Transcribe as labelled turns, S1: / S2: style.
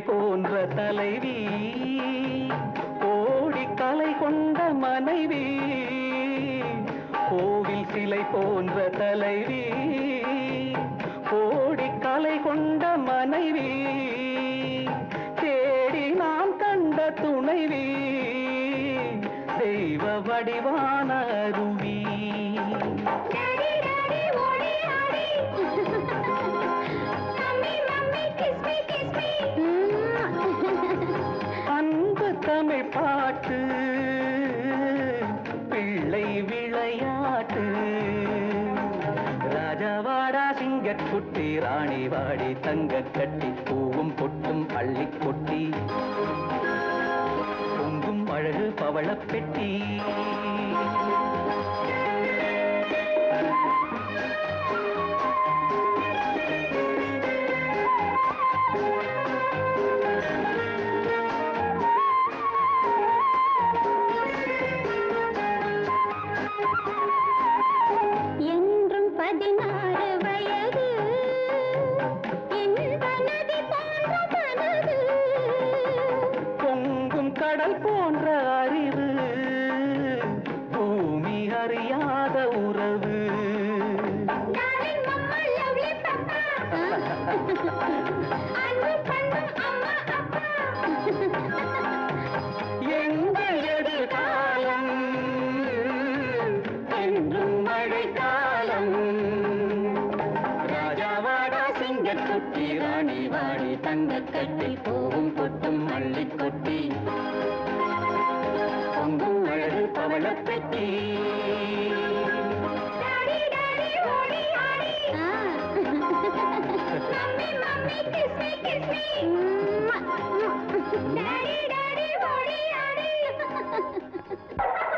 S1: போன்ற தலைவி, கோடி கலை கொண்ட மனைவி. கோவில் சிலை போன்ற தலைவி, கோடி கலை கொண்ட மனைவி. தேடி நாம் கண்ட துணைவி, தெய்வ வடிவான அருவி. அன்பு தமிழ் பாட்டு, பிள்ளை விளையாட்டு. ராஜாவாடா சிங்கக்குட்டி, ராணி வாடி தங்க கட்டி, பூவும் பொட்டும் அள்ளி கொட்டி, பொங்கும் அழகு பவளப் பெட்டி.
S2: என்றும் 16 வயது, நதி போன்ற மனது,
S1: பொங்கும் கடல் போன்ற அறிவு, பூமி அறியாத உறவு. எங்கள் எதிர்காலம் என்றும் மழைக்காலம். ராஜாவாடா சிங்கக்குட்டி, ராணி வாடி தங்க கட்டி, பூவும் பொட்டும் அள்ளி கொட்டி, பொங்கும் அழகு பவளப் பெட்டி.
S2: Mommy, kiss me, kiss me.